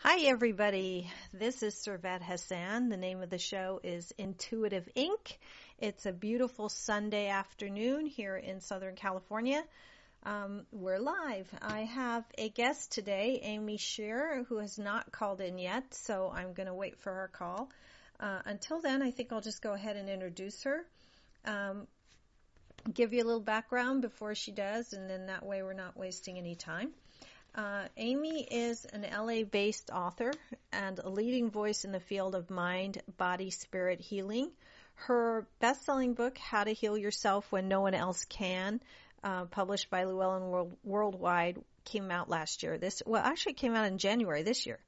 Hi, everybody. This is Servet Hassan. The name of the show is Intuitive Inc. It's a beautiful Sunday afternoon here in Southern California. We're live. I have a guest today, Amy Scher, who has not called in yet, so I'm going to wait for her call. Until then, I think I'll just go ahead and introduce her. Give you a little background before she does, and then that way we're not wasting any time. Amy is an LA-based author and a leading voice in the field of mind, body, spirit healing. Her best-selling book, How to Heal Yourself When No One Else Can, published by Llewellyn Worldwide, came out last year. Actually came out in January this year.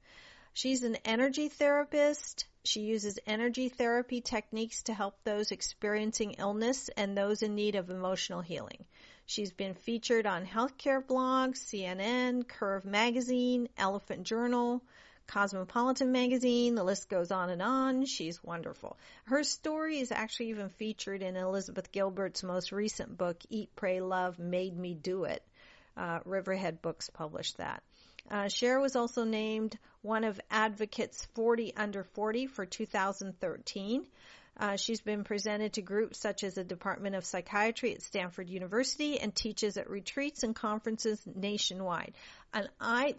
She's an energy therapist. She uses energy therapy techniques to help those experiencing illness and those in need of emotional healing. She's been featured on healthcare blogs, CNN, Curve Magazine, Elephant Journal, Cosmopolitan Magazine. The list goes on and on. She's wonderful. Her story is actually even featured in Elizabeth Gilbert's most recent book, Eat, Pray, Love, Made Me Do It. Riverhead Books published that. Scher was also named one of Advocate's 40 Under 40 for 2013. She's been presented to groups such as the Department of Psychiatry at Stanford University and teaches at retreats and conferences nationwide. And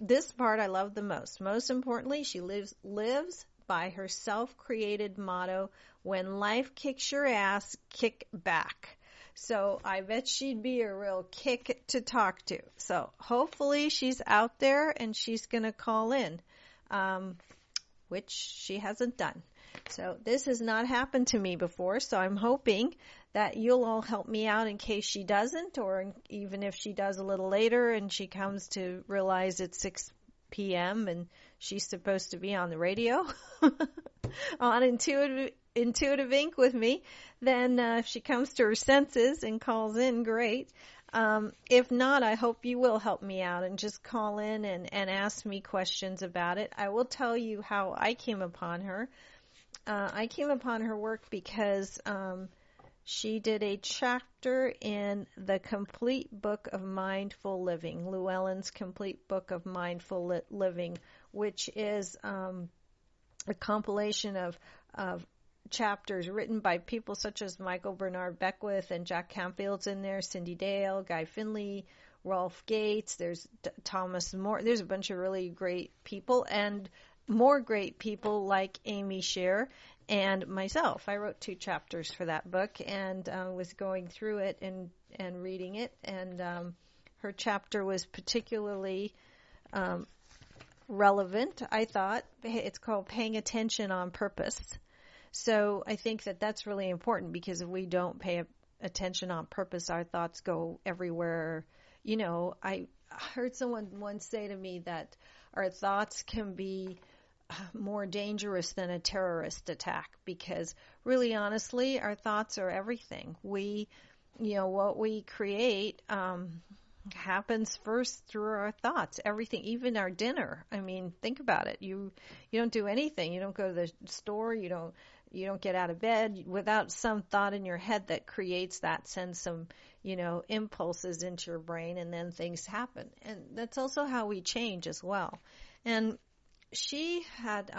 this part I love the most. Most importantly, she lives by her self-created motto, when life kicks your ass, kick back. So I bet she'd be a real kick to talk to. So hopefully she's out there and she's going to call in, which she hasn't done. So this has not happened to me before, so I'm hoping that you'll all help me out in case she doesn't, or even if she does a little later and she comes to realize it's 6 p.m. and she's supposed to be on the radio on Intuitive Inc. with me, then if she comes to her senses and calls in, great. If not, I hope you will help me out and just call in and ask me questions about it. I will tell you how I came upon her. I came upon her work because she did a chapter in the Complete Book of Mindful Living, Llewellyn's Complete Book of Mindful Living, which is a compilation of chapters written by people such as Michael Bernard Beckwith and Jack Canfield's in there, Cindy Dale, Guy Finley, Rolf Gates, there's Thomas More. There's a bunch of really great people and more great people like Amy Scher and myself. I wrote 2 chapters for that book and was going through it and reading it. And her chapter was particularly relevant, I thought. It's called Paying Attention on Purpose. So I think that that's really important because if we don't pay attention on purpose, our thoughts go everywhere. You know, I heard someone once say to me that our thoughts can be more dangerous than a terrorist attack because really honestly, our thoughts are everything. What we create happens first through our thoughts. Everything, even our dinner. I mean, think about it. You don't do anything. You don't go to the store. You don't get out of bed without some thought in your head that creates that, sends some, impulses into your brain, and then things happen. And that's also how we change as well. And she had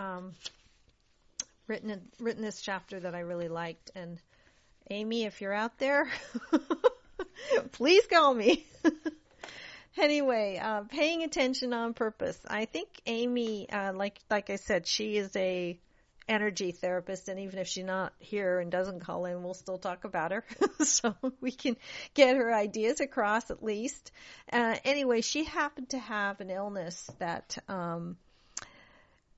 written this chapter that I really liked. And Amy, if you're out there, please call me. Anyway, paying attention on purpose. I think Amy, like I said, she is a energy therapist, and even if she's not here and doesn't call in, we'll still talk about her, so we can get her ideas across at least. Anyway, she happened to have an illness that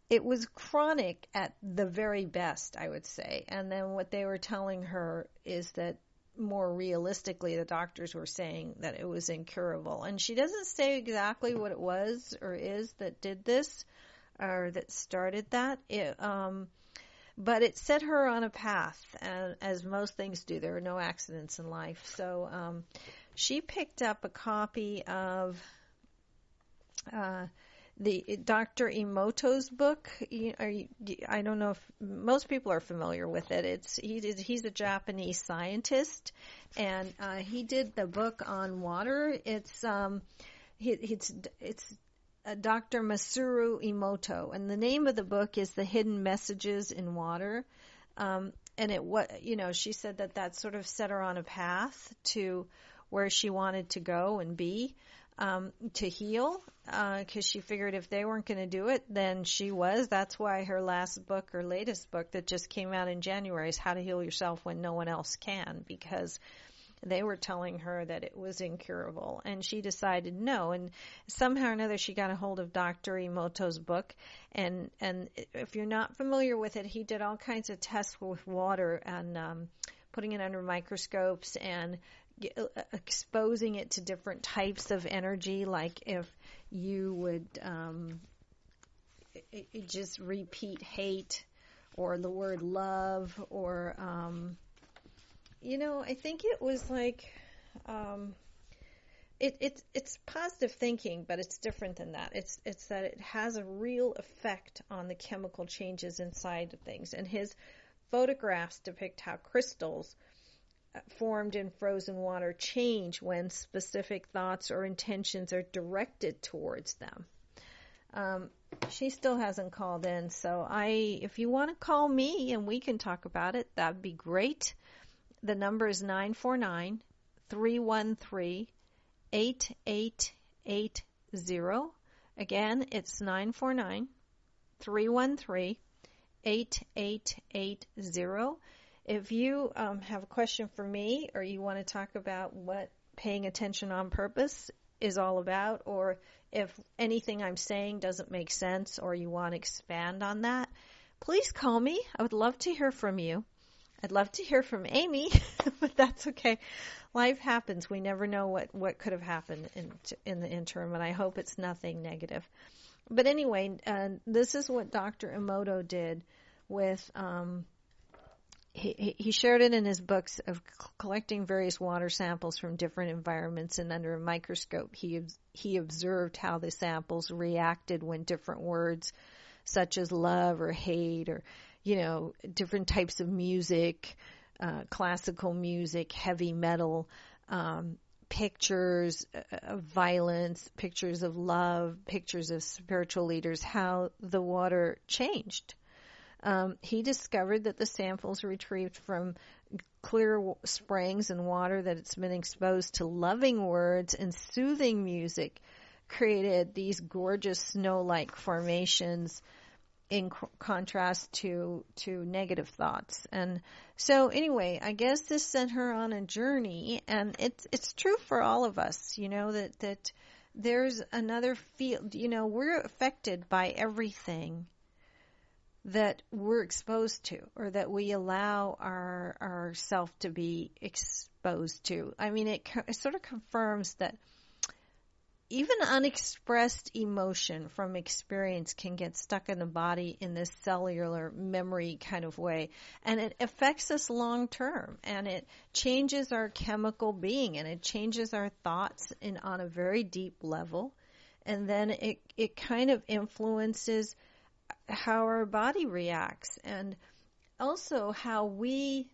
it was chronic at the very best, I would say. And then what they were telling her is that more realistically, the doctors were saying that it was incurable. And she doesn't say exactly what it was or is that did this or that started that. But it set her on a path, and as most things do. There are no accidents in life. So she picked up a copy of the Dr. Emoto's book. I don't know if most people are familiar with it. He's a Japanese scientist, and he did the book on water. It's Dr. Masaru Emoto, and the name of the book is The Hidden Messages in Water. And she said that sort of set her on a path to where she wanted to go and be, to heal, because she figured if they weren't going to do it, then she was. That's why her latest book that just came out in January is How to Heal Yourself When No One Else Can, because they were telling her that it was incurable, and she decided no. And somehow or another, she got a hold of Dr. Emoto's book, and if you're not familiar with it, he did all kinds of tests with water and putting it under microscopes and exposing it to different types of energy, like if you would just repeat hate or the word love or I think it was like, it's positive thinking, but it's different than that. It's that it has a real effect on the chemical changes inside of things. And his photographs depict how crystals formed in frozen water change when specific thoughts or intentions are directed towards them. She still hasn't called in, so if you want to call me and we can talk about it, that'd be great. The number is 949-313-8880. Again, it's 949-313-8880. If you have a question for me, or you want to talk about what paying attention on purpose is all about, or if anything I'm saying doesn't make sense or you want to expand on that, please call me. I would love to hear from you. I'd love to hear from Amy, but that's okay. Life happens. We never know what could have happened in the interim, and I hope it's nothing negative. But anyway, this is what Dr. Emoto did with, he shared it in his books of collecting various water samples from different environments, and under a microscope, he observed how the samples reacted when different words, such as love or hate or different types of music, classical music, heavy metal, pictures of violence, pictures of love, pictures of spiritual leaders, how the water changed. He discovered that the samples retrieved from clear springs and water that it's been exposed to loving words and soothing music created these gorgeous snow-like formations in contrast to negative thoughts. And so anyway, I guess this sent her on a journey, and it's true for all of us, that there's another field, we're affected by everything that we're exposed to, or that we allow our self to be exposed to. I mean, it sort of confirms that even unexpressed emotion from experience can get stuck in the body in this cellular memory kind of way. And it affects us long term, and it changes our chemical being, and it changes our thoughts on a very deep level. And then it kind of influences how our body reacts, and also how we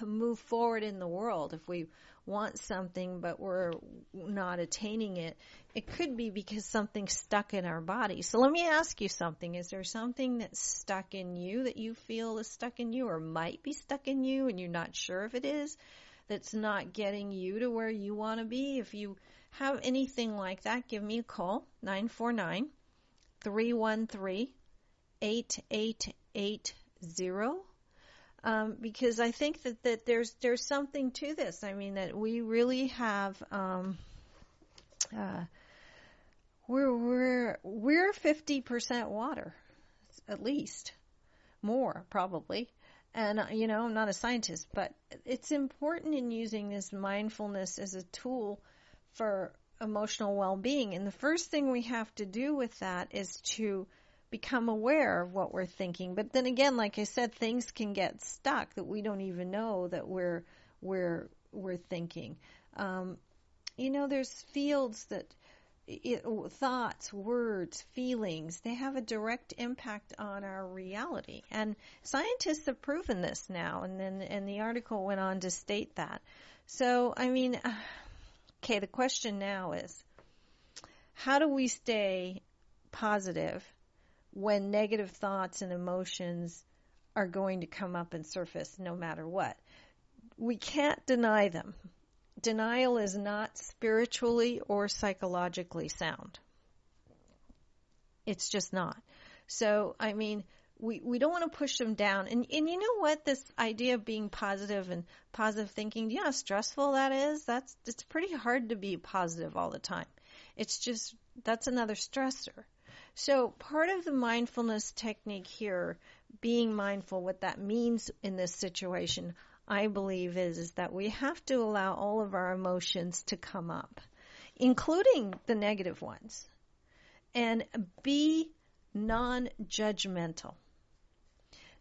move forward in the world. If we want something but we're not attaining it, it could be because something's stuck in our body. So let me ask you something. Is there something that's stuck in you that you feel is stuck in you, or might be stuck in you and you're not sure if it is, that's not getting you to where you want to be? If you have anything like that, give me a call, 949-313-8880. Because I think that there's something to this. I mean, that we really have, we're 50% water, at least, more probably. And I'm not a scientist, but it's important in using this mindfulness as a tool for emotional well-being. And the first thing we have to do with that is to become aware of what we're thinking. But then again, like I said, things can get stuck that we don't even know that we're thinking. There's fields that thoughts, words, feelings, they have a direct impact on our reality. And scientists have proven this now, and the article went on to state that. So, I mean, okay, the question now is, how do we stay positive when negative thoughts and emotions are going to come up and surface no matter what. We can't deny them. Denial is not spiritually or psychologically sound. It's just not. So, I mean, we don't want to push them down. And you know what? This idea of being positive and positive thinking, you know how stressful that is? It's pretty hard to be positive all the time. It's just, that's another stressor. So part of the mindfulness technique here, being mindful, what that means in this situation, I believe is that we have to allow all of our emotions to come up, including the negative ones, and be non-judgmental.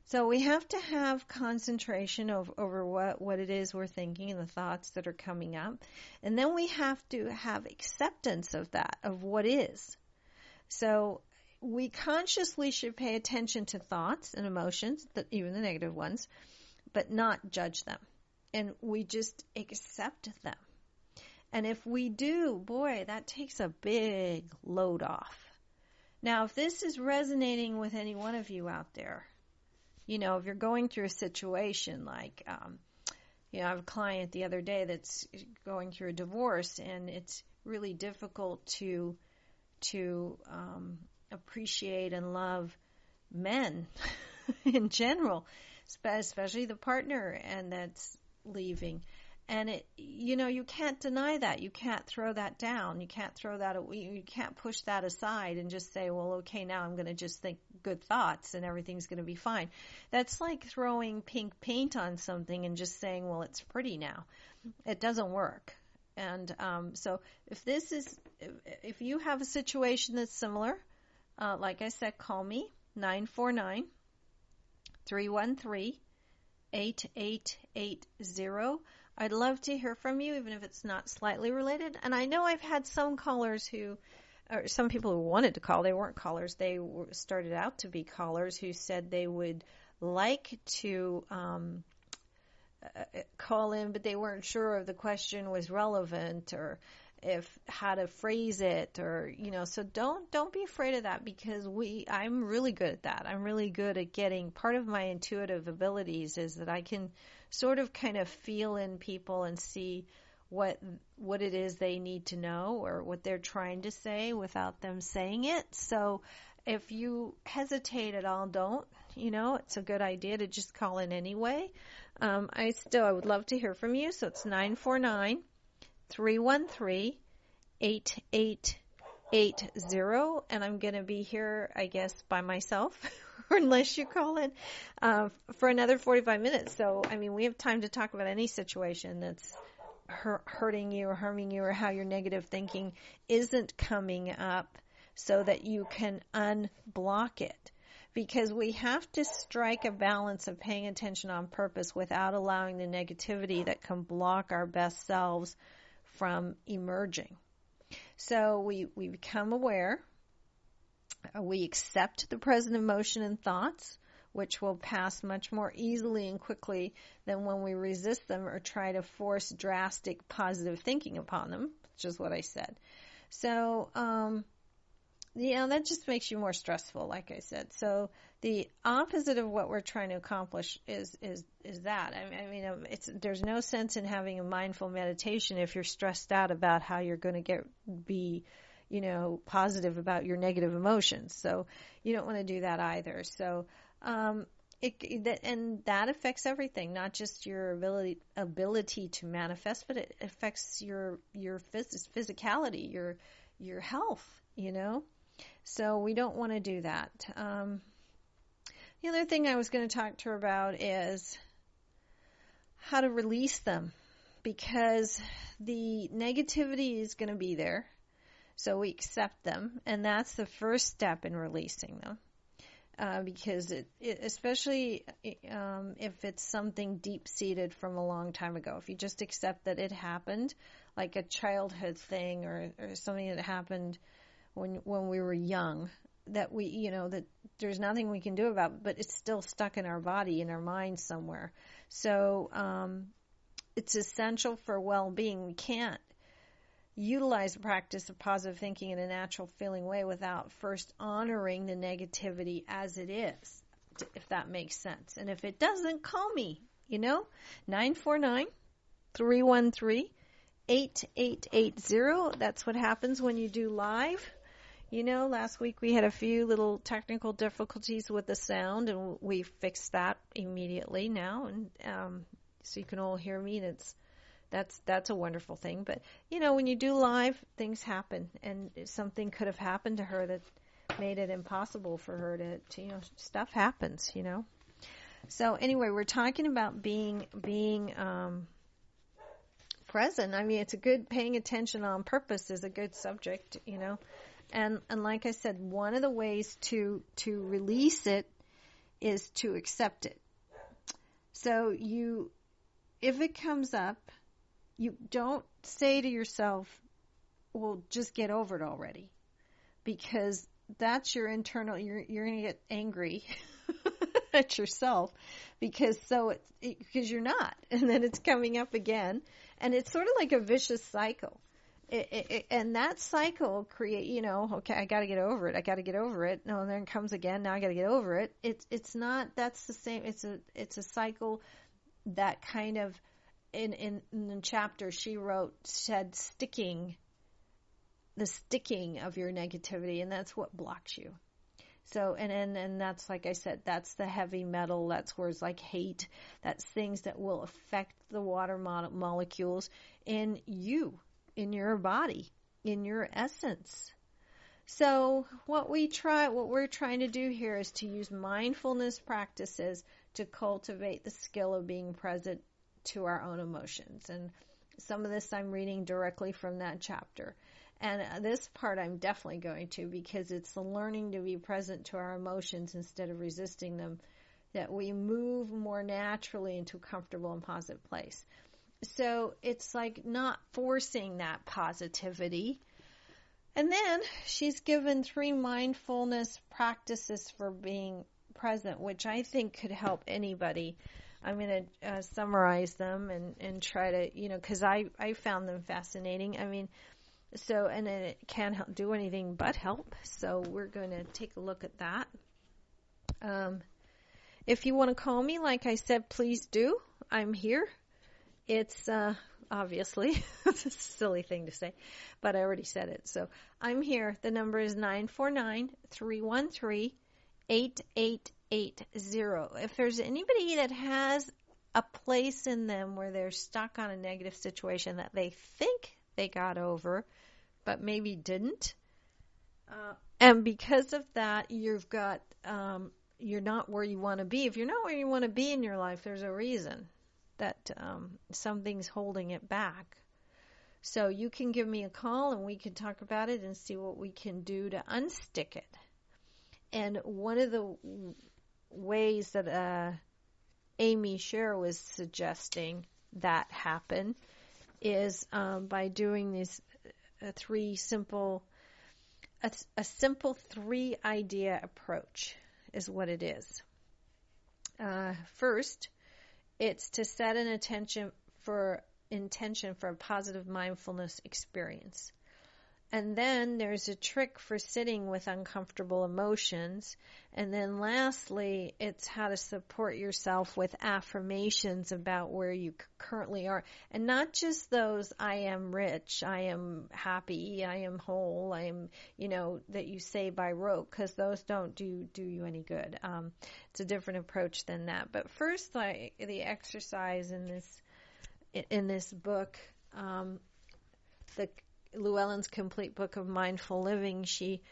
So we have to have concentration over what it is we're thinking and the thoughts that are coming up. And then we have to have acceptance of that, of what is. So we consciously should pay attention to thoughts and emotions, even the negative ones, but not judge them. And we just accept them. And if we do, boy, that takes a big load off. Now, if this is resonating with any one of you out there, you know, if you're going through a situation like, you know, I have a client the other day that's going through a divorce, and it's really difficult to appreciate and love men in general, especially the partner and that's leaving. And it, you know, you can't deny that. You can't throw that down. You can't throw that away. You can't push that aside and just say, well, okay, now I'm going to just think good thoughts and everything's going to be fine. That's like throwing pink paint on something and just saying, well, it's pretty now. It doesn't work. And so if you have a situation that's similar, like I said, call me, 949-313-8880. I'd love to hear from you, even if it's not slightly related. And I know I've had some callers or some people who wanted to call. They weren't callers. They started out to be callers who said they would like to call in, but they weren't sure if the question was relevant or how to phrase it, or, you know, so don't be afraid of that, because I'm really good at that. I'm really good at getting, part of my intuitive abilities is that I can sort of kind of feel in people and see what it is they need to know or what they're trying to say without them saying it. So if you hesitate at all, don't, you know, it's a good idea to just call in anyway. I would love to hear from you. So it's 949-313-8880, and I'm going to be here, I guess, by myself, unless you call in, for another 45 minutes. So, I mean, we have time to talk about any situation that's hurting you or harming you, or how your negative thinking isn't coming up, so that you can unblock it. Because we have to strike a balance of paying attention on purpose without allowing the negativity that can block our best selves from emerging. So we become aware, we accept the present emotion and thoughts, which will pass much more easily and quickly than when we resist them or try to force drastic positive thinking upon them, which is what I said. So, that just makes you more stressful, like I said. So the opposite of what we're trying to accomplish is that. I mean, there's no sense in having a mindful meditation if you're stressed out about how you're going to be, you know, positive about your negative emotions. So you don't want to do that either. So, and that affects everything, not just your ability to manifest, but it affects your physicality, your health, you know. So we don't want to do that. The other thing I was going to talk to her about is how to release them, because the negativity is going to be there. So we accept them, and that's the first step in releasing them. Because especially if it's something deep-seated from a long time ago. If you just accept that it happened, like a childhood thing or something that happened when we were young, that that there's nothing we can do about it, but it's still stuck in our body, in our mind somewhere. So it's essential for well-being. We can't utilize the practice of positive thinking in a natural feeling way without first honoring the negativity as it is, if that makes sense. And if it doesn't, call me, 949-313-8880. That's what happens when you do live. Last week we had a few little technical difficulties with the sound, and we fixed that immediately now, and so you can all hear me, and that's a wonderful thing. But when you do live, things happen, and something could have happened to her that made it impossible for her to stuff happens, So anyway, we're talking about being present. I mean, it's a good, paying attention on purpose is a good subject, And like I said, one of the ways to release it is to accept it. So if it comes up, you don't say to yourself, well, just get over it already. Because that's your internal, you're going to get angry at yourself because you're not. And then it's coming up again. And it's sort of like a vicious cycle. And that cycle create, okay, I got to get over it. I got to get over it. No, and then it comes again. Now I got to get over it. It's not, that's the same. It's a cycle that kind of, in the chapter she said the sticking of your negativity, and that's what blocks you. So, and that's, like I said, that's the heavy metal. That's words like hate. That's things that will affect the water molecules in you, in your body, in your essence. So what we're trying to do here is to use mindfulness practices to cultivate the skill of being present to our own emotions. And some of this I'm reading directly from that chapter. And this part I'm definitely going to, because it's the learning to be present to our emotions instead of resisting them, that we move more naturally into a comfortable and positive place. So it's like not forcing that positivity. And then she's given 3 mindfulness practices for being present, which I think could help anybody. I'm going to summarize them and try to, because I found them fascinating. I mean, and it can't do anything but help. So we're going to take a look at that. If you want to call me, like I said, please do. I'm here. It's obviously it's a silly thing to say, but I already said it. So I'm here. The number is 949-313-8880. If there's anybody that has a place in them where they're stuck on a negative situation that they think they got over, but maybe didn't, and because of that, you're not where you want to be. If you're not where you want to be in your life, there's a reason that something's holding it back. So you can give me a call and we can talk about it and see what we can do to unstick it. And one of the ways that Amy Scher was suggesting that happen is by doing these a simple 3-idea approach is what it is. First, it's to set an intention for a positive mindfulness experience. And then there's a trick for sitting with uncomfortable emotions. And then lastly, it's how to support yourself with affirmations about where you currently are. And not just those, I am rich, I am happy, I am whole, I am, that you say by rote, because those don't do you any good. It's a different approach than that. But first, the exercise in this book, Llewellyn's Complete Book of Mindful Living, she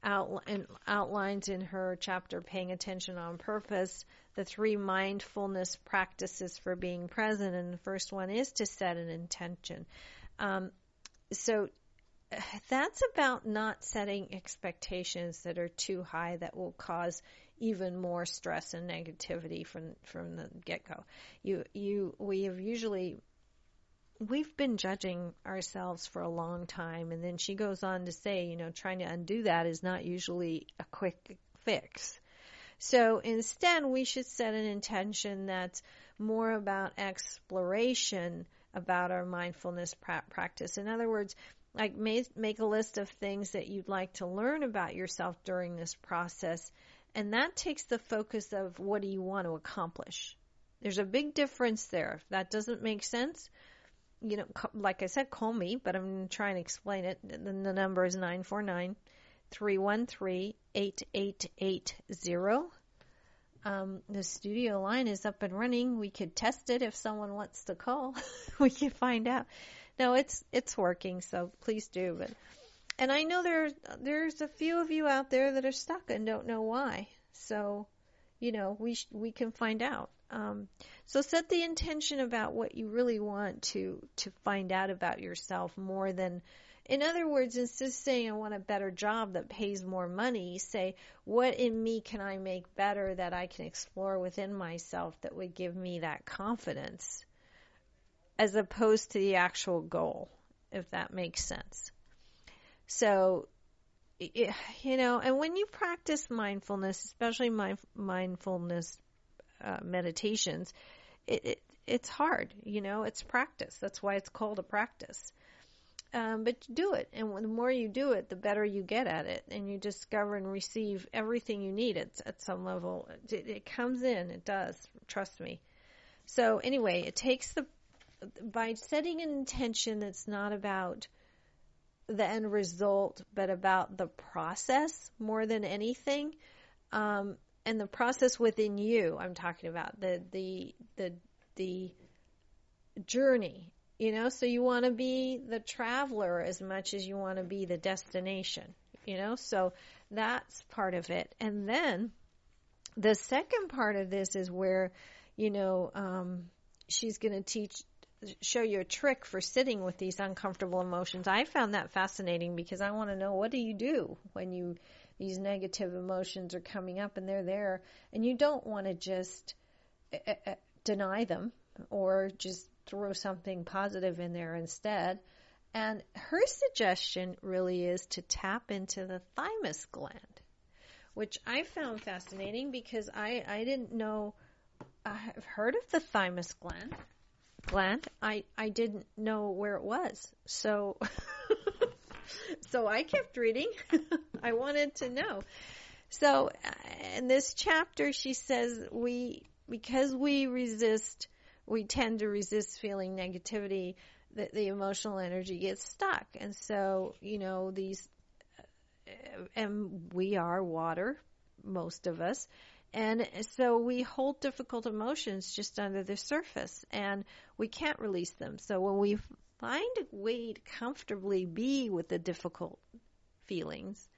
outlines in her chapter, Paying Attention on Purpose, the 3 mindfulness practices for being present. And the first one is to set an intention. So that's about not setting expectations that are too high that will cause even more stress and negativity from the get-go. We've been judging ourselves for a long time, and then she goes on to say, trying to undo that is not usually a quick fix. So instead, we should set an intention that's more about exploration about our mindfulness practice. In other words, like make a list of things that you'd like to learn about yourself during this process. And that takes the focus of what do you want to accomplish. There's a big difference there. If that doesn't make sense, like I said, call me, but I'm trying to explain it. Then the number is 949-313-8880. The studio line is up and running. We could test it if someone wants to call. We can find out. No, it's working, so please do. And I know there's a few of you out there that are stuck and don't know why. So, we can find out. So set the intention about what you really want to find out about yourself more than, in other words, instead of saying I want a better job that pays more money, say what in me can I make better that I can explore within myself that would give me that confidence, as opposed to the actual goal, if that makes sense. So, and when you practice mindfulness, especially mindfulness meditations, it's hard, it's practice. That's why it's called a practice. But do it. And the more you do it, the better you get at it. And you discover and receive everything you need at some level. It comes in. It does. Trust me. So anyway, it takes by setting an intention that's not about the end result, but about the process more than anything. And the process within you, I'm talking about the journey, so you want to be the traveler as much as you want to be the destination, so that's part of it. And then the second part of this is where, she's going to show you a trick for sitting with these uncomfortable emotions. I found that fascinating because I want to know, what do you do when these negative emotions are coming up and they're there, and you don't want to just deny them or just throw something positive in there instead. And her suggestion really is to tap into the thymus gland, which I found fascinating because I didn't know. I've heard of the thymus gland. I didn't know where it was. So I kept reading. I wanted to know. So in this chapter, she says because we tend to resist feeling negativity, that the emotional energy gets stuck. And so, and we are water, most of us. And so we hold difficult emotions just under the surface, and we can't release them. So when we find a way to comfortably be with the difficult feelings,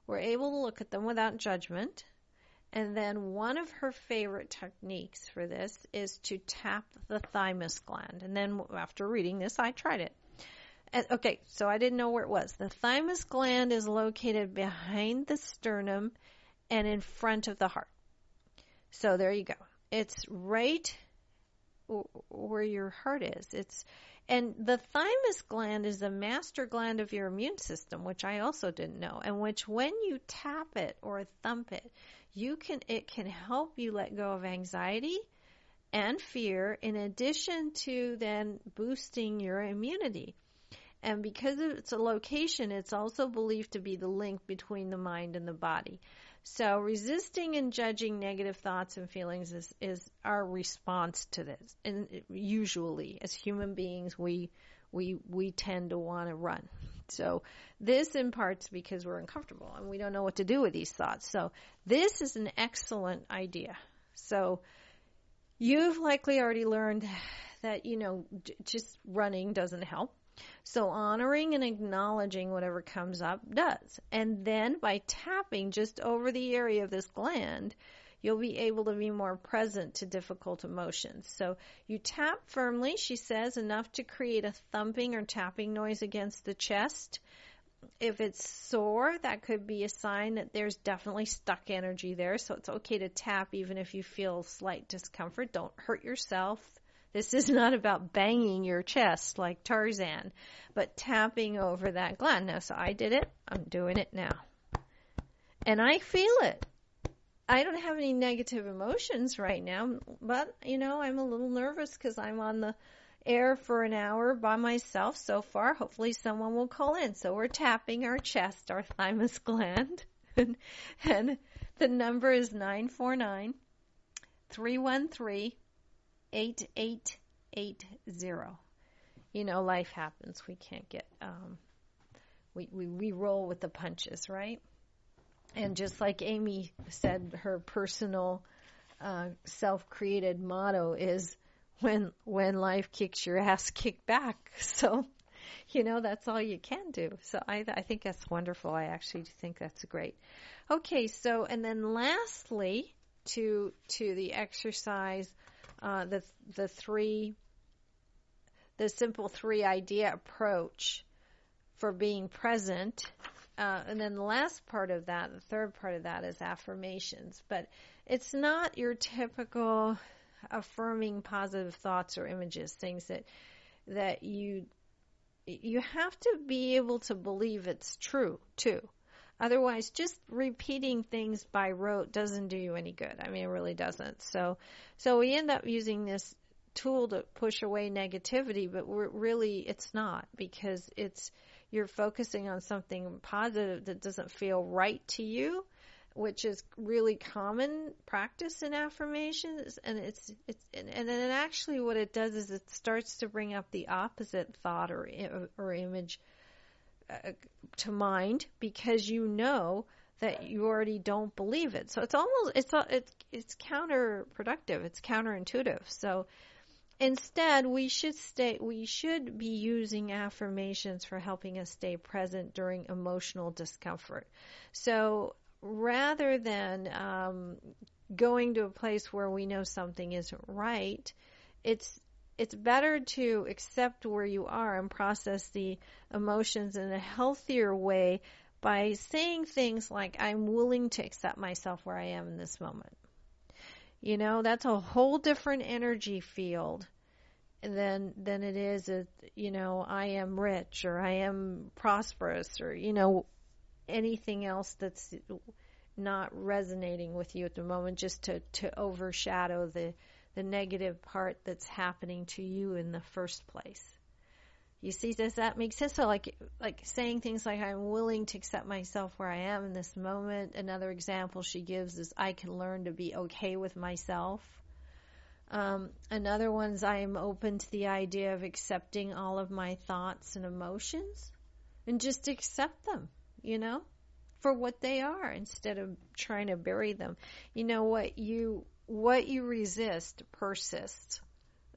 we're able to look at them without judgment. And then one of her favorite techniques for this is to tap the thymus gland. And then after reading this, I tried it. Okay, so I didn't know where it was. The thymus gland is located behind the sternum and in front of the heart. So there you go. It's right where your heart is. And the thymus gland is the master gland of your immune system, which I also didn't know. And which, when you tap it or thump it, it can help you let go of anxiety and fear, in addition to then boosting your immunity. And because it's a location, it's also believed to be the link between the mind and the body. So resisting and judging negative thoughts and feelings is our response to this. And usually, as human beings, we tend to want to run. So this in part's because we're uncomfortable and we don't know what to do with these thoughts. So this is an excellent idea. So you've likely already learned that, just running doesn't help. So honoring and acknowledging whatever comes up does. And then by tapping just over the area of this gland, you'll be able to be more present to difficult emotions. So you tap firmly, she says, enough to create a thumping or tapping noise against the chest. If it's sore, that could be a sign that there's definitely stuck energy there. So it's okay to tap even if you feel slight discomfort. Don't hurt yourself. This is not about banging your chest like Tarzan, but tapping over that gland. Now, so I did it. I'm doing it now. And I feel it. I don't have any negative emotions right now, but, I'm a little nervous because I'm air for an hour by myself so far. Hopefully someone will call in. So we're tapping our chest, our thymus gland. And the number is 949-313-8880. Life happens. We can't get, we roll with the punches, right? And just like Amy said, her personal self-created motto is, when life kicks your ass, kick back. So, that's all you can do. So I think that's wonderful. I actually think that's great. Okay, so, and then lastly, to the exercise, the simple 3 idea approach for being present. And then the last part of that, the third part of that, is affirmations. But it's not your typical affirming positive thoughts or images, things that you have to be able to believe it's true too. Otherwise, just repeating things by rote doesn't do you any good. I mean, it really doesn't. So we end up using this tool to push away negativity, but it's not, because you're focusing on something positive that doesn't feel right to you, which is really common practice in affirmations. And and then actually what it does is it starts to bring up the opposite thought or image to mind, because you know that you already don't believe it. So it's counterproductive. It's counterintuitive. So instead, we should be using affirmations for helping us stay present during emotional discomfort. So rather than going to a place where we know something isn't right, it's better to accept where you are and process the emotions in a healthier way by saying things like, I'm willing to accept myself where I am in this moment. That's a whole different energy field than it is, I am rich, or I am prosperous, or, anything else that's not resonating with you at the moment, just to overshadow the negative part that's happening to you in the first place. You see, does that make sense? So like saying things like, I'm willing to accept myself where I am in this moment. Another example she gives is, I can learn to be okay with myself. Another one's, I am open to the idea of accepting all of my thoughts and emotions, and just accept them, for what they are, instead of trying to bury them. What you resist persists.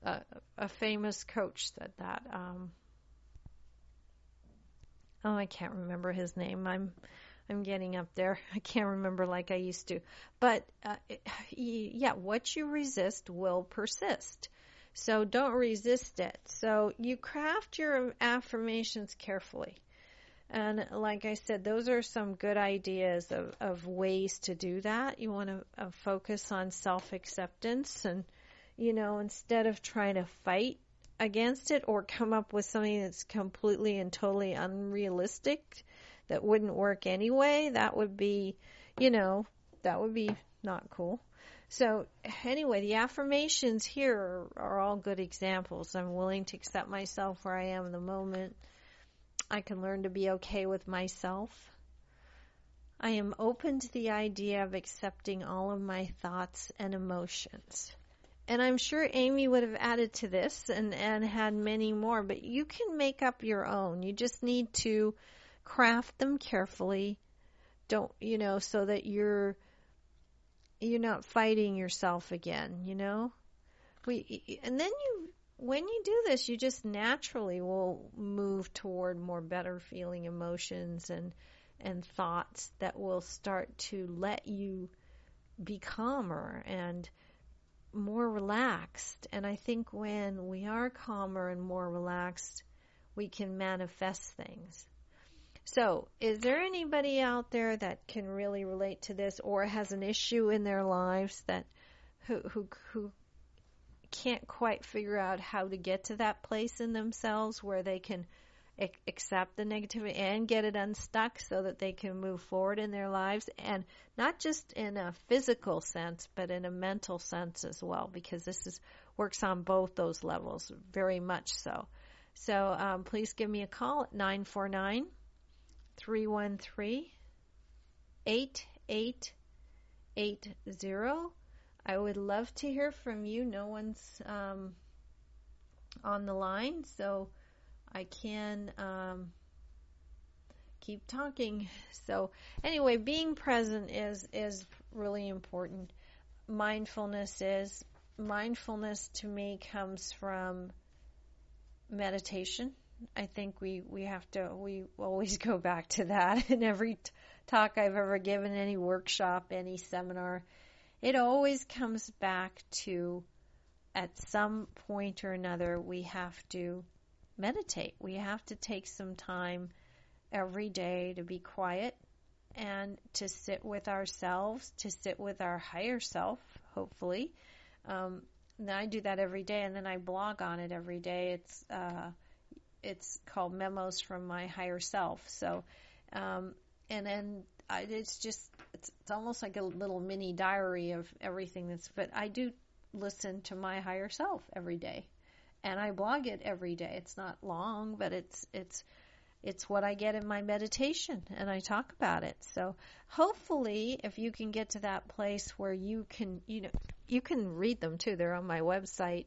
A famous coach said that. I can't remember his name. I'm getting up there. I can't remember like I used to. But what you resist will persist. So don't resist it. So you craft your affirmations carefully. And like I said, those are some good ideas of ways to do that. You want to focus on self-acceptance, and, instead of trying to fight against it or come up with something that's completely and totally unrealistic that wouldn't work anyway, that would be not cool. So anyway, the affirmations here are all good examples. I'm willing to accept myself where I am in the moment. I can learn to be okay with myself. I am open to the idea of accepting all of my thoughts and emotions. And I'm sure Amy would have added to this and had many more, but you can make up your own. You just need to craft them carefully. So that you're not fighting yourself again, when you do this, you just naturally will move toward more better feeling emotions and thoughts that will start to let you be calmer and more relaxed. And I think when we are calmer and more relaxed, we can manifest things. So, is there anybody out there that can really relate to this, or has an issue in their lives that who can't quite figure out how to get to that place in themselves where they can accept the negativity and get it unstuck so that they can move forward in their lives, and not just in a physical sense, but in a mental sense as well, because this works on both those levels, very much so. So please give me a call at 949-313-8880. I would love to hear from you. No one's on the line, so I can keep talking. So anyway, being present is really important. Mindfulness to me comes from meditation. I think we always go back to that in every talk I've ever given, any workshop, any seminar. It always comes back to, at some point or another, we have to meditate. We have to take some time every day to be quiet and to sit with ourselves, to sit with our higher self, hopefully. And I do that every day, and then I blog on it every day. It's called Memos from My Higher Self. So, and then it's almost like a little mini diary of everything but I do listen to my higher self every day, and I blog it every day. It's not long, but it's what I get in my meditation, and I talk about it. So hopefully, if you can get to that place where you can read them too. They're on my website.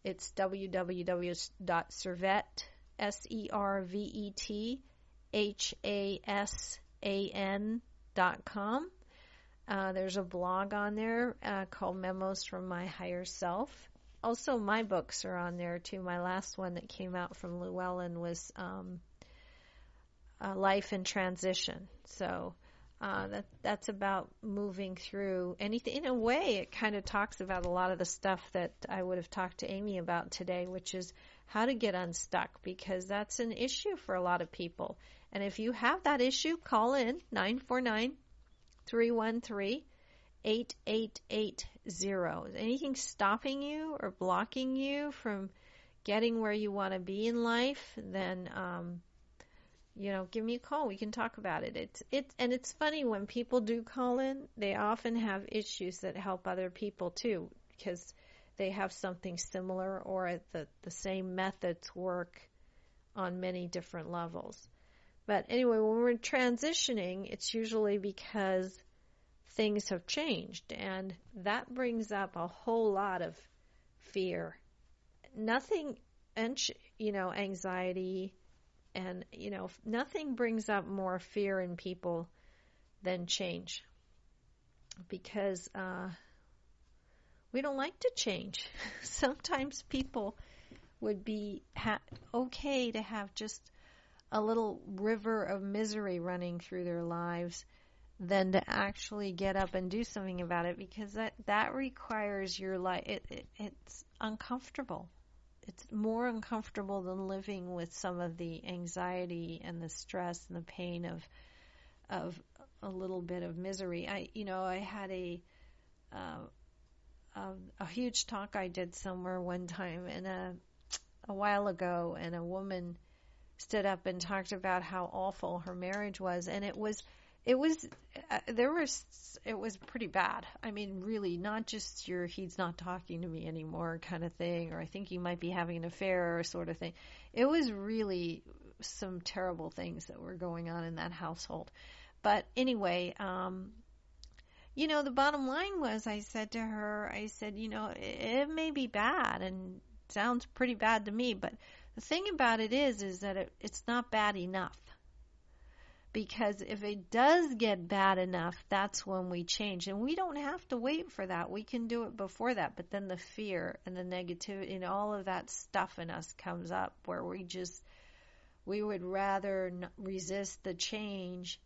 It's servethasan.com. There's a blog on there called Memos from My Higher Self. Also, my books are on there too. My last one that came out from Llewellyn was Life in Transition. So that's about moving through anything. In a way, it kind of talks about a lot of the stuff that I would have talked to Amy about today, which is how to get unstuck, because that's an issue for a lot of people. And if you have that issue, call in 949-313-8880. Is anything stopping you or blocking you from getting where you want to be in life? Then give me a call. We can talk about it. It's funny when people do call in, they often have issues that help other people too, because they have something similar, or the same methods work on many different levels. But anyway, when we're transitioning, it's usually because things have changed, and that brings up a whole lot of fear. Anxiety, and nothing brings up more fear in people than change, because we don't like to change. Sometimes people would be okay to have just a little river of misery running through their lives than to actually get up and do something about it, because that requires your life. It's uncomfortable. It's more uncomfortable than living with some of the anxiety and the stress and the pain of a little bit of misery. I had a huge talk I did somewhere one time, and a while ago, and a woman stood up and talked about how awful her marriage was, and it was pretty bad. I mean, really, not just he's not talking to me anymore kind of thing, or I think he might be having an affair sort of thing. It was really some terrible things that were going on in that household. But anyway, the bottom line was, I said to her, it may be bad and sounds pretty bad to me, but the thing about it is that it's not bad enough. Because if it does get bad enough, that's when we change. And we don't have to wait for that. We can do it before that. But then the fear and the negativity and all of that stuff in us comes up, where we would rather resist the change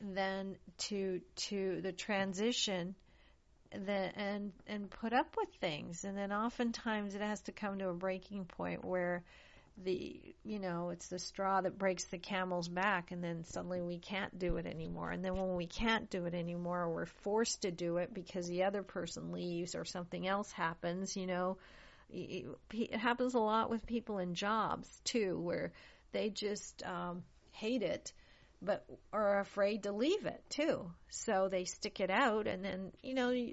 than to the transition and put up with things. And then oftentimes it has to come to a breaking point where it's the straw that breaks the camel's back, and then suddenly we can't do it anymore. And then when we can't do it anymore, we're forced to do it because the other person leaves or something else happens, It happens a lot with people in jobs too, where they just hate it, but are afraid to leave it too. So they stick it out, and then,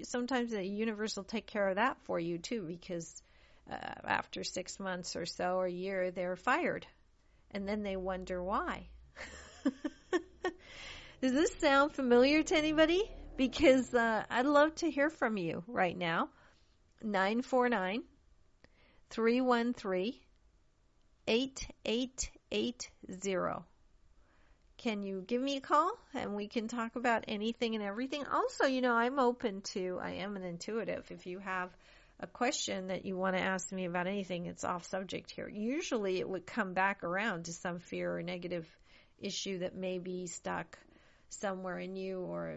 sometimes the universe will take care of that for you too, because after 6 months or so, or a year, they're fired. And then they wonder why. Does this sound familiar to anybody? Because I'd love to hear from you right now. 949-313-8880. Can you give me a call and we can talk about anything and everything? Also, I am an intuitive. If you have a question that you want to ask me about anything, it's off subject here. Usually it would come back around to some fear or negative issue that may be stuck somewhere in you, or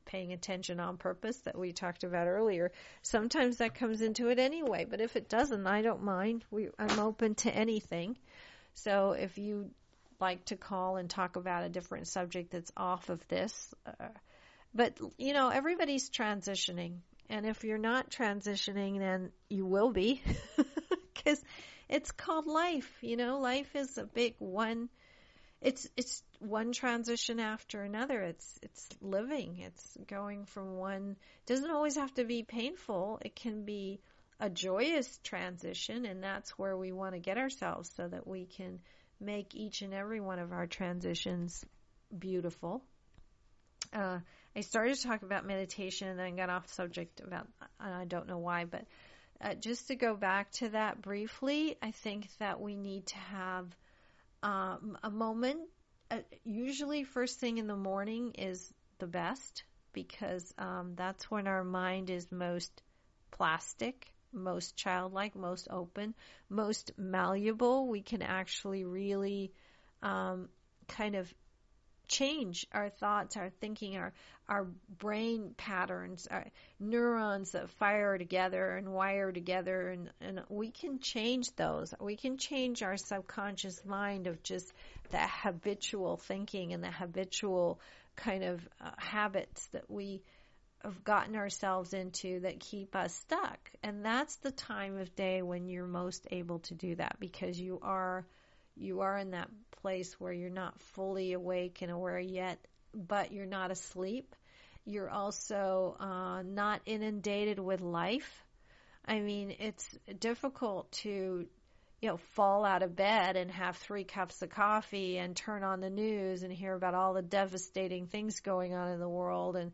paying attention on purpose that we talked about earlier. Sometimes that comes into it anyway, but if it doesn't, I don't mind. I'm open to anything. So if you like to call and talk about a different subject that's off of this, but everybody's transitioning. And if you're not transitioning, then you will be, because it's called life. Life is a big one. It's one transition after another. It's living. It's going from one. It doesn't always have to be painful. It can be a joyous transition, and that's where we want to get ourselves, so that we can make each and every one of our transitions beautiful. I started to talk about meditation and then got off subject about, I don't know why, but just to go back to that briefly, I think that we need to have a moment. Usually first thing in the morning is the best, because that's when our mind is most plastic, most childlike, most open, most malleable. We can actually really kind of change our thoughts, our thinking, our brain patterns, our neurons that fire together and wire together, and we can change those. We can change our subconscious mind of just the habitual thinking and the habitual kind of habits that we have gotten ourselves into that keep us stuck. And that's the time of day when you're most able to do that, because you are in that place where you're not fully awake and aware yet, but you're not asleep. You're also not inundated with life. I mean, it's difficult to, fall out of bed and have 3 cups of coffee and turn on the news and hear about all the devastating things going on in the world, and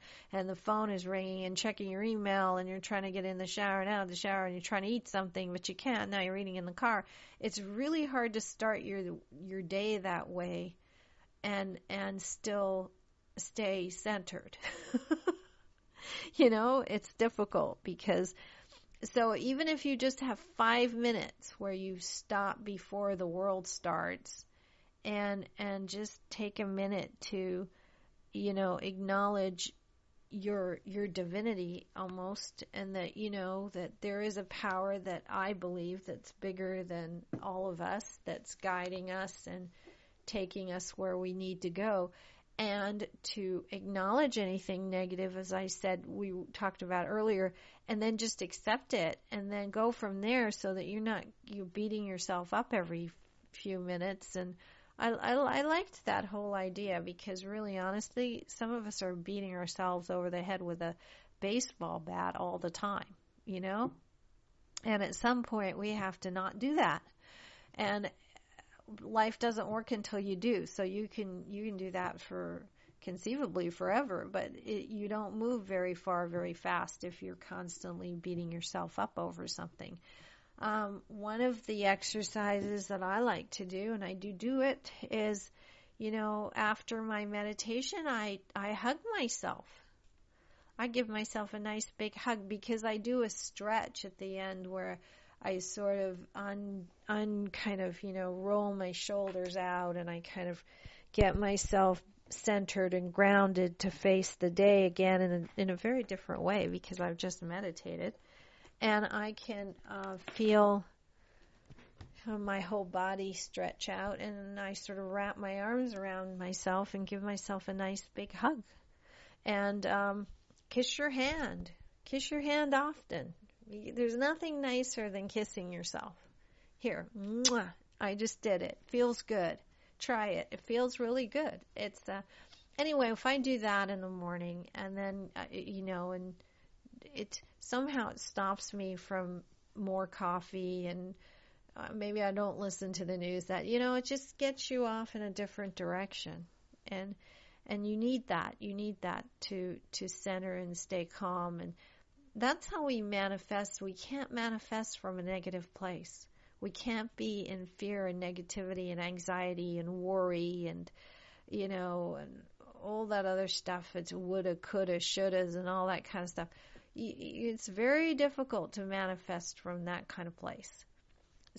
the phone is ringing and checking your email, and you're trying to get in the shower and out of the shower, and you're trying to eat something, but you can't. Now you're eating in the car. It's really hard to start your day that way and still stay centered. It's difficult, because so even if you just have 5 minutes where you stop before the world starts and just take a minute to, acknowledge your divinity almost, and that, that there is a power that I believe that's bigger than all of us, that's guiding us and taking us where we need to go. And to acknowledge anything negative, as I said, we talked about earlier, and then just accept it, and then go from there, so that you're beating yourself up every few minutes. And I liked that whole idea, because really, honestly, some of us are beating ourselves over the head with a baseball bat all the time, and at some point we have to not do that. And life doesn't work until you do. So you can do that for conceivably forever, but you don't move very far very fast if you're constantly beating yourself up over something. One of the exercises that I like to do, and I do it, is, after my meditation, I hug myself. I give myself a nice big hug, because I do a stretch at the end where I sort of kind of, roll my shoulders out, and I kind of get myself centered and grounded to face the day again in a very different way, because I've just meditated. And I can feel my whole body stretch out, and I sort of wrap my arms around myself and give myself a nice big hug. And kiss your hand. Kiss your hand often. There's nothing nicer than kissing yourself. Here, mwah, I just did it. Feels good. Try it. It feels really good. It's anyway, if I do that in the morning, and then and it somehow it stops me from more coffee, and maybe I don't listen to the news. That it just gets you off in a different direction, and you need that. You need that to center and stay calm, and that's how we manifest. We can't manifest from a negative place. We can't be in fear and negativity and anxiety and worry and and all that other stuff. It's woulda, coulda, shouldas and all that kind of stuff. It's very difficult to manifest from that kind of place.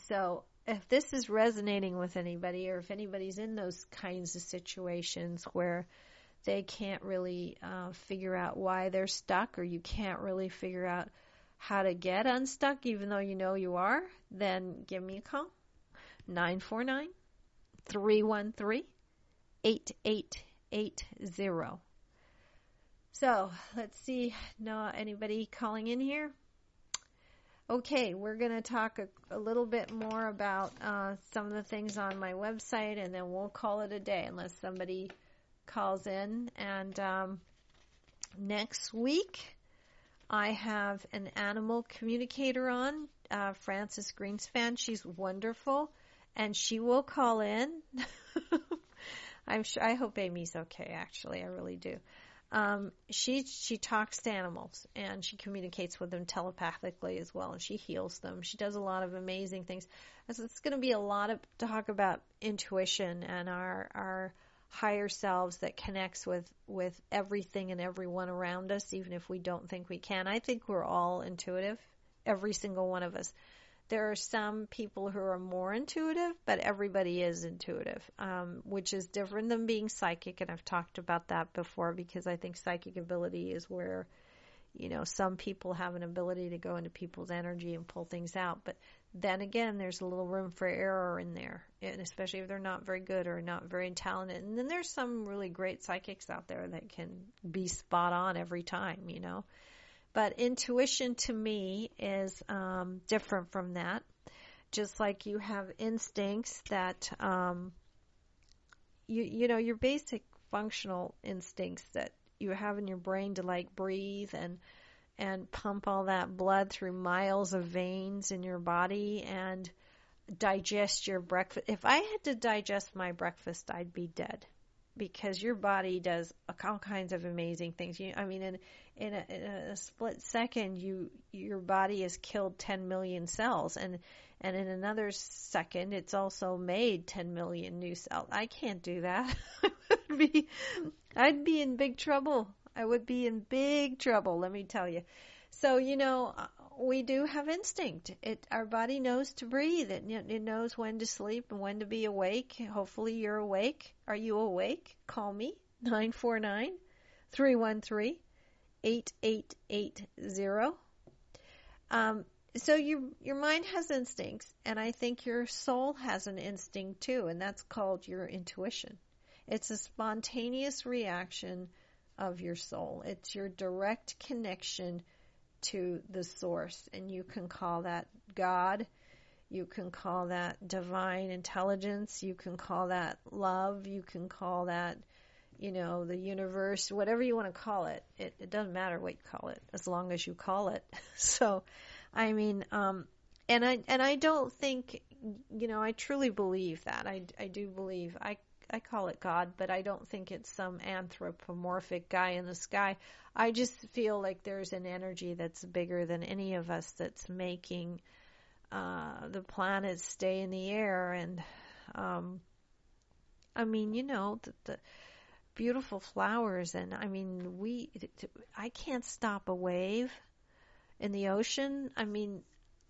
So if this is resonating with anybody, or if anybody's in those kinds of situations where they can't really figure out why they're stuck, or you can't really figure out how to get unstuck even though you are, then give me a call. 949-313-8880. So let's see. No, anybody calling in here? Okay, we're going to talk a little bit more about some of the things on my website, and then we'll call it a day unless somebody calls in. And next week, I have an animal communicator on, Frances Greenspan. She's wonderful, and she will call in. I hope Amy's okay, actually. I really do. She talks to animals, and she communicates with them telepathically as well, and she heals them. She does a lot of amazing things. So it's going to be a lot of talk about intuition and our higher selves that connects with everything and everyone around us, even if we don't think we can. I think we're all intuitive, every single one of us. There are some people who are more intuitive, but everybody is intuitive, which is different than being psychic, and I've talked about that before, because I think psychic ability is where, some people have an ability to go into people's energy and pull things out, but then again, there's a little room for error in there, and especially if they're not very good or not very talented. And then there's some really great psychics out there that can be spot on every time, But intuition to me is different from that. Just like you have instincts that, your basic functional instincts that you have in your brain to breathe and pump all that blood through miles of veins in your body and digest your breakfast. If I had to digest my breakfast, I'd be dead, because your body does all kinds of amazing things. In a split second, your body has killed 10 million cells, and in another second, it's also made 10 million new cells. I can't do that. I'd be in big trouble. I would be in big trouble, let me tell you. So, we do have instinct. Our body knows to breathe. It knows when to sleep and when to be awake. Hopefully you're awake. Are you awake? Call me, 949-313-8880. So your mind has instincts, and I think your soul has an instinct too, and that's called your intuition. It's a spontaneous reaction of your soul. It's your direct connection to the source, and you can call that God, you can call that divine intelligence, you can call that love, you can call that the universe, whatever you want to call it. It doesn't matter what you call it, as long as you call it. So and I don't think, I truly believe that. I do believe, I call it God, but I don't think it's some anthropomorphic guy in the sky. I just feel like there's an energy that's bigger than any of us that's making the planets stay in the air. And the beautiful flowers, and I can't stop a wave in the ocean.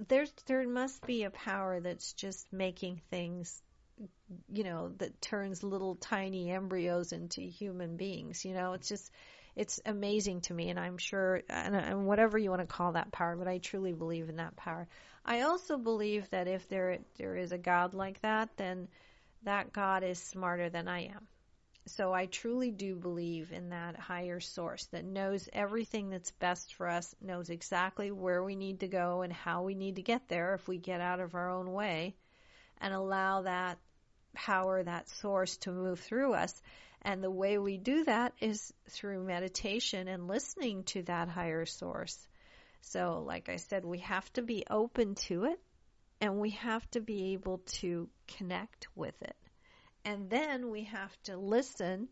There must be a power that's just making things, that turns little tiny embryos into human beings. It's amazing to me, and I'm sure, and whatever you want to call that power, but I truly believe in that power. I also believe that if there is a God like that, then that God is smarter than I am. So I truly do believe in that higher source that knows everything that's best for us, knows exactly where we need to go and how we need to get there if we get out of our own way, and allow that power, that source to move through us. And the way we do that is through meditation and listening to that higher source. So like I said, we have to be open to it, and we have to be able to connect with it. And then we have to listen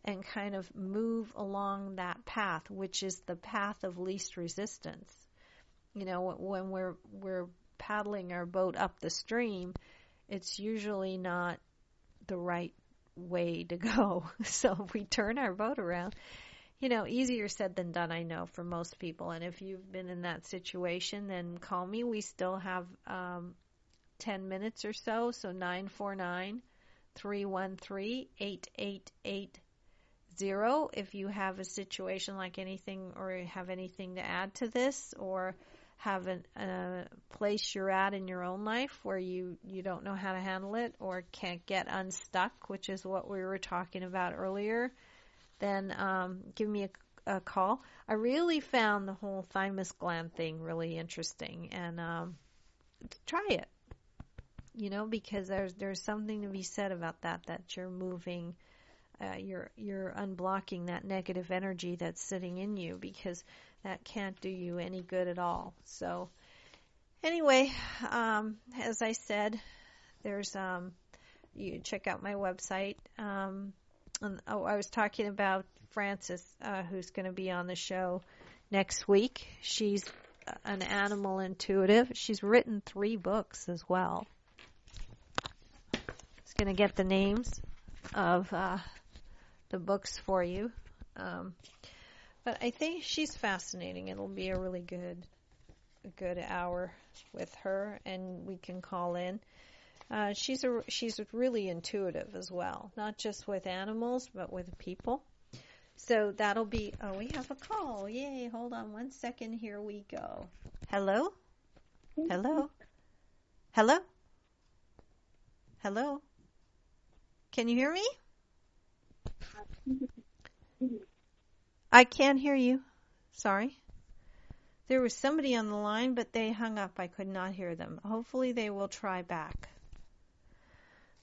and kind of move along that path, which is the path of least resistance. You know, when we're paddling our boat up the stream, it's usually not the right way to go. So if we turn our boat around, you know, easier said than done, I know, for most people. And if you've been in that situation, then call me. We still have 10 minutes or so. So 949-313-8880. If you have a situation like anything, or have anything to add to this, or have a place you're at in your own life where you don't know how to handle it, or can't get unstuck, which is what we were talking about earlier, then give me a call. I really found the whole thymus gland thing really interesting, and try it. You know, because there's something to be said about that you're moving, you're unblocking that negative energy that's sitting in you, because that can't do you any good at all. So anyway, as I said, there's you check out my website. I was talking about Frances, who's going to be on the show next week. She's an animal intuitive. She's written 3 books as well. Going to get the names of the books for you, but I think she's fascinating. It'll be a really good hour with her, and we can call in. She's really intuitive as well, not just with animals but with people. So that'll be. Oh, we have a call! Yay! Hold on one second. Here we go. Hello. Can you hear me? I can't hear you. Sorry. There was somebody on the line, but they hung up. I could not hear them. Hopefully they will try back.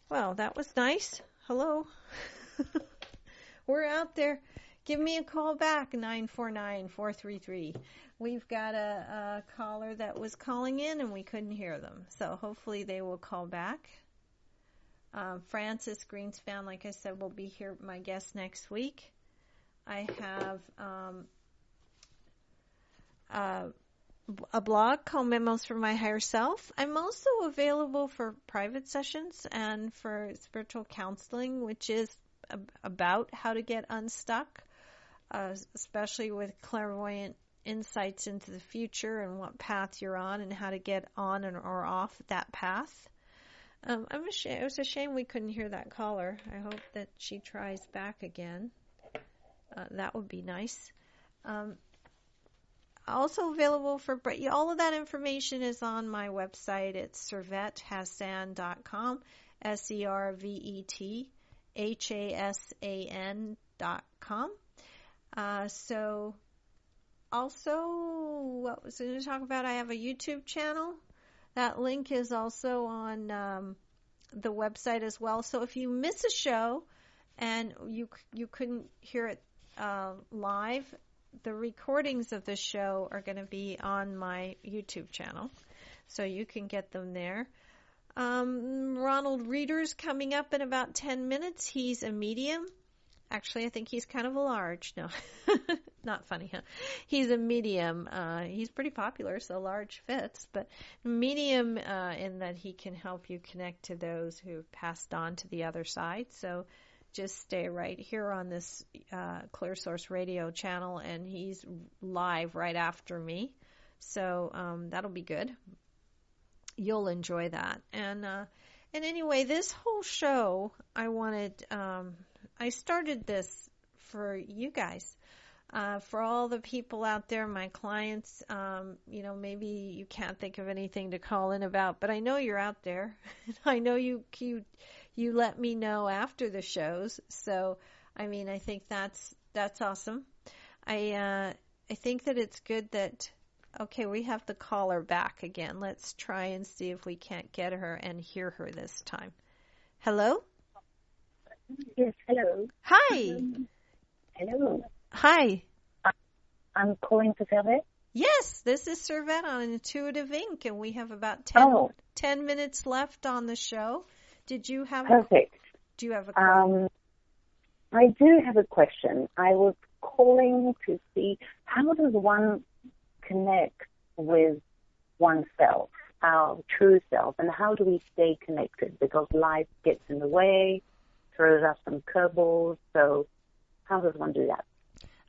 Well, that was nice. Hello. We're out there. Give me a call back, 949-433. We've got a caller that was calling in, and we couldn't hear them. So hopefully they will call back. Frances Greenspan, like I said, will be here, my guest next week. I have a blog called Memos from My Higher Self. I'm also available for private sessions and for spiritual counseling, which is about how to get unstuck, especially with clairvoyant insights into the future and what path you're on and how to get on or off that path. It was a shame we couldn't hear that caller. I hope that she tries back again. That would be nice. Also available for all of that information is on my website. It's servethassan.com, servethassan.com. So also, what was I going to talk about? I have a YouTube channel. That link is also on the website as well. So if you miss a show and you couldn't hear it live, the recordings of the show are going to be on my YouTube channel. So you can get them there. Ronald Reeder's coming up in about 10 minutes. He's a medium. Actually, I think he's kind of a large. No, not funny, huh? He's a medium. He's pretty popular, so large fits, but medium in that he can help you connect to those who've passed on to the other side. So just stay right here on this Clear Source Radio channel, and he's live right after me. So that'll be good. You'll enjoy that. And anyway, this whole show, I started this for you guys, for all the people out there, my clients. Maybe you can't think of anything to call in about, but I know you're out there. I know you you let me know after the shows. So, I mean, I think that's awesome. I think that it's good that, okay, we have the caller back again. Let's try and see if we can't get her and hear her this time. Hello? Yes, hello. Hi. Hello. Hi. I'm calling to Servet. Yes, this is Servet on Intuitive Inc., and we have about 10 minutes left on the show. Did you have Perfect. Do you have a question? I do have a question. I was calling to see how does one connect with oneself, our true self, and how do we stay connected? Because life gets in the way, throws us some curveballs, so how does one do that?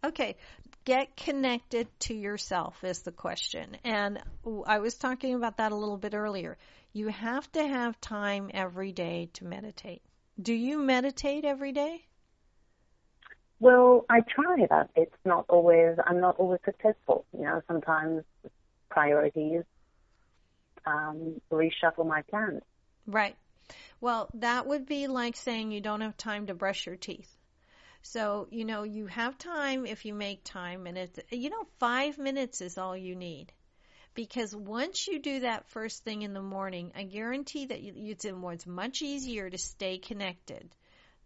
Okay, get connected to yourself is the question. And I was talking about that a little bit earlier. You have to have time every day to meditate. Do you meditate every day? Well, I try, but I'm not always successful. Sometimes priorities reshuffle my plans. Right. Well, that would be like saying you don't have time to brush your teeth. So, you have time if you make time, and 5 minutes is all you need. Because once you do that first thing in the morning, I guarantee that it's much easier to stay connected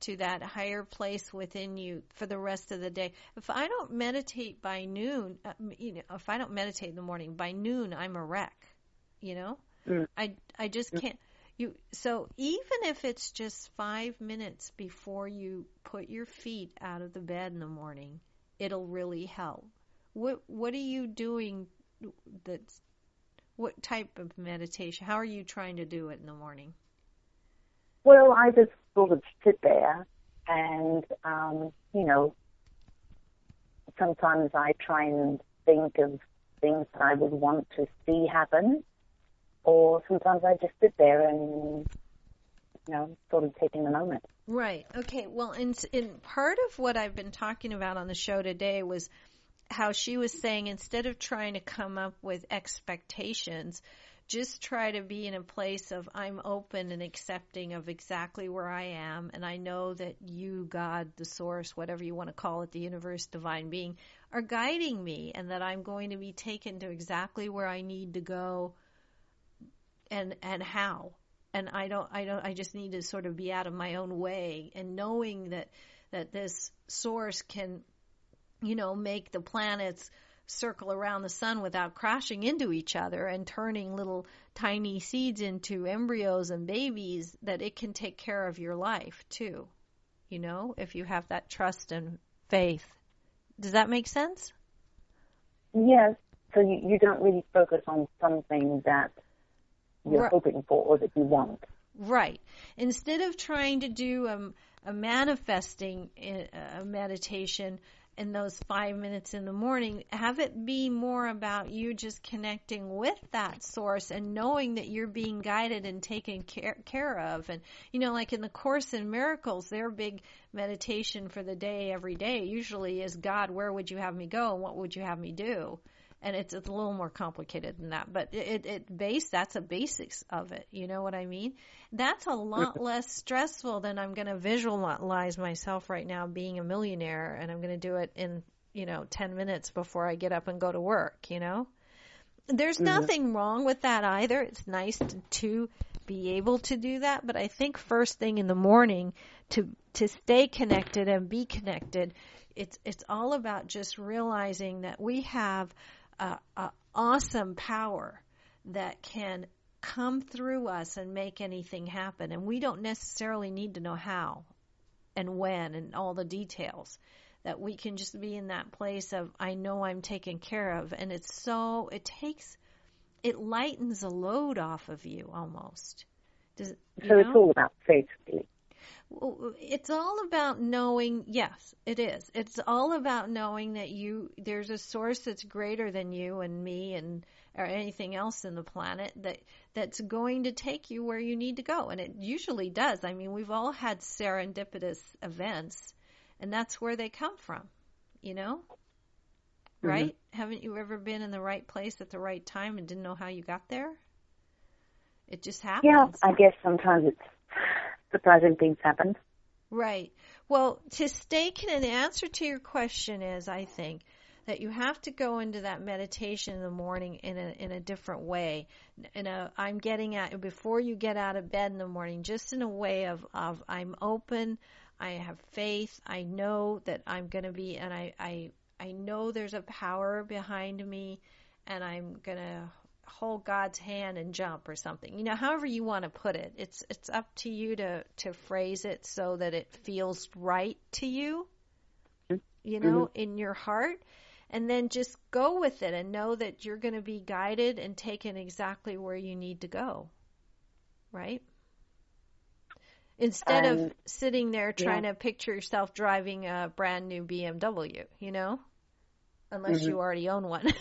to that higher place within you for the rest of the day. If I don't meditate by noon, if I don't meditate in the morning, by noon I'm a wreck, I just can't. So even if it's just 5 minutes before you put your feet out of the bed in the morning, it'll really help. What are you doing? What type of meditation? How are you trying to do it in the morning? Well, I just sort of sit there and, sometimes I try and think of things that I would want to see happen, or sometimes I just sit there and, sort of taking the moment. Right. Okay. Well, in part of what I've been talking about on the show today was how she was saying instead of trying to come up with expectations, just try to be in a place of I'm open and accepting of exactly where I am, and I know that you, God, the source, whatever you want to call it, the universe, divine being, are guiding me, and that I'm going to be taken to exactly where I need to go and how. And I just need to sort of be out of my own way, and knowing that this source can, make the planets circle around the sun without crashing into each other and turning little tiny seeds into embryos and babies, that it can take care of your life too, if you have that trust and faith. Does that make sense? Yes. So you don't really focus on something that you're hoping for or that you want. Right. Instead of trying to do a manifesting a meditation in those 5 minutes in the morning, have it be more about you just connecting with that source and knowing that you're being guided and taken care of. And, like in the Course in Miracles, their big meditation for the day every day usually is, God, where would you have me go and what would you have me do? And it's a little more complicated than that, but that's a basics of it. You know what I mean? That's a lot less stressful than I'm going to visualize myself right now being a millionaire, and I'm going to do it in, 10 minutes before I get up and go to work, There's nothing wrong with that either. It's nice to be able to do that, but I think first thing in the morning to stay connected and be connected, it's all about just realizing that we have a awesome power that can come through us and make anything happen. And we don't necessarily need to know how and when and all the details. That we can just be in that place of, I know I'm taken care of. And it lightens a load off of you almost. It's all about faith, really. It's all about knowing, yes, it is. It's all about knowing that there's a source that's greater than you and me or anything else in the planet that's going to take you where you need to go. And it usually does. I mean, we've all had serendipitous events, and that's where they come from, right? Haven't you ever been in the right place at the right time and didn't know how you got there? It just happens. Yeah, I guess sometimes surprising things happened. Right. Well, an answer to your question is, I think, that you have to go into that meditation in the morning in a different way. I'm getting at before you get out of bed in the morning, just in a way of I'm open, I have faith, I know that I'm going to be, and I know there's a power behind me, and I'm going to hold God's hand and jump or something. You know, however you want to put it. It's up to you to phrase it so that it feels right to you, you know, in your heart. And then just go with it and know that you're going to be guided and taken exactly where you need to go. Right? Instead of sitting there trying to picture yourself driving a brand new BMW, you know? Unless you already own one.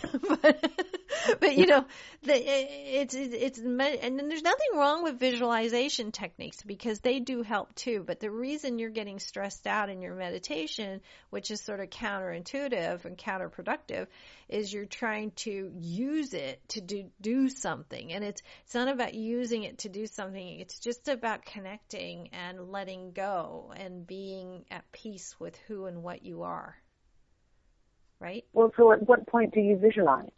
but you know, and there's nothing wrong with visualization techniques because they do help too. But the reason you're getting stressed out in your meditation, which is sort of counterintuitive and counterproductive, is you're trying to use it to do something. And it's not about using it to do something. It's just about connecting and letting go and being at peace with who and what you are. Right? Well, so at what point do you visualize?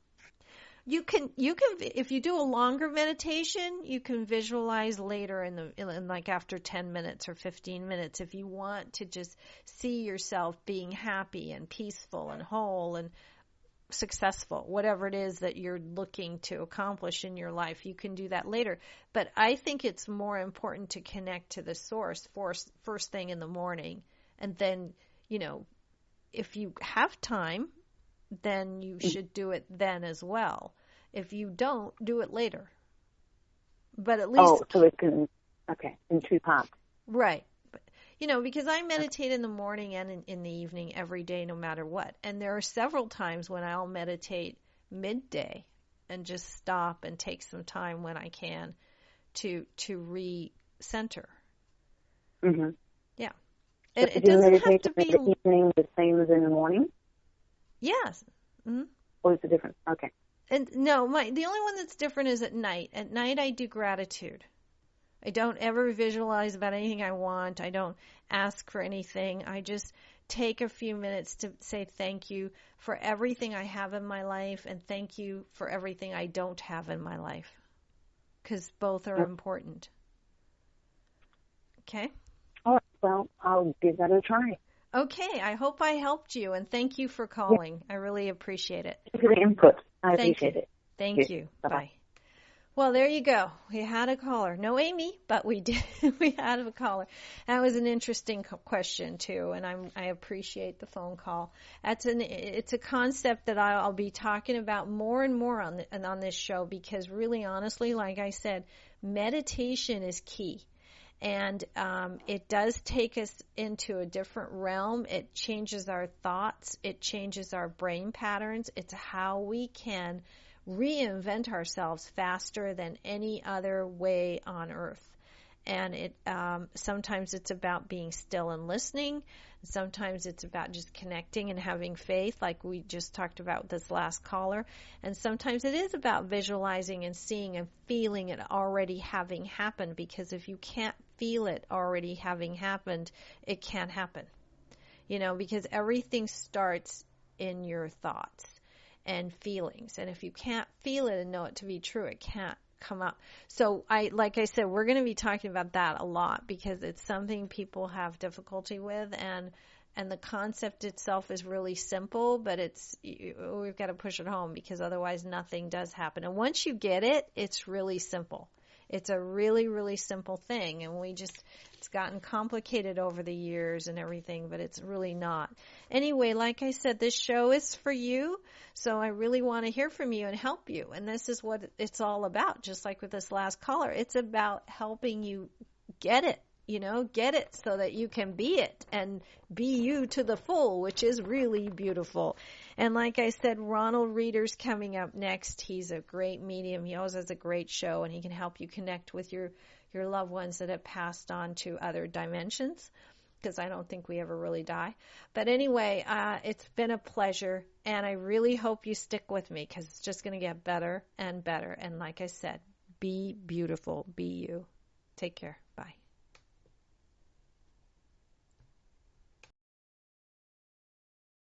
You can, if you do a longer meditation, you can visualize later in like after 10 minutes or 15 minutes if you want to just see yourself being happy and peaceful and whole and successful, whatever it is that you're looking to accomplish in your life. You can do that later. But I think it's more important to connect to the source first thing in the morning. And then, you know, if you have time, then you should do it then as well. If you don't, do it later. But at least... Oh, so it can... Okay, in two parts. Right. But, you know, because I meditate in the morning and in the evening every day, no matter what. And there are several times when I'll meditate midday and just stop and take some time when I can to re-center. Mm-hmm. Yeah. It doesn't have to be in the evening the same as in the morning? Yes. Mm-hmm. Or is it different? Okay. And no, the only one that's different is at night. At night I do gratitude. I don't ever visualize about anything I want. I don't ask for anything. I just take a few minutes to say thank you for everything I have in my life and thank you for everything I don't have in my life. Because both are important. Okay? All right. Well, I'll give that a try. Okay. I hope I helped you, and thank you for calling. Yeah. I really appreciate it. Thank you for the input. I appreciate it. Thank you. Bye-bye. Bye. Well, there you go. We had a caller. No Amy, but we did. We had a caller. That was an interesting question, too, and I appreciate the phone call. It's a concept that I'll be talking about more and more on this show because really, honestly, like I said, meditation is key. And it does take us into a different realm. It changes our thoughts. It changes our brain patterns. It's how we can reinvent ourselves faster than any other way on earth. And it sometimes it's about being still and listening. Sometimes it's about just connecting and having faith, like we just talked about with this last caller. And sometimes it is about visualizing and seeing and feeling it already having happened, because if you can't feel it already having happened, it can't happen. You know, because everything starts in your thoughts and feelings. And if you can't feel it and know it to be true, it can't come up. So like I said, we're going to be talking about that a lot because it's something people have difficulty with, and the concept itself is really simple, but we've got to push it home because otherwise nothing does happen. And once you get it, it's really simple. It's a really, really simple thing, and it's gotten complicated over the years and everything, but it's really not. Anyway, like I said, this show is for you, so I really want to hear from you and help you, and this is what it's all about, just like with this last caller. It's about helping you get it, get it so that you can be it and be you to the full, which is really beautiful. And like I said, Ronald Reeder's coming up next. He's a great medium. He always has a great show, and he can help you connect with your loved ones that have passed on to other dimensions, because I don't think we ever really die. But anyway, it's been a pleasure, and I really hope you stick with me because it's just going to get better and better. And like I said, be beautiful, be you. Take care. Bye.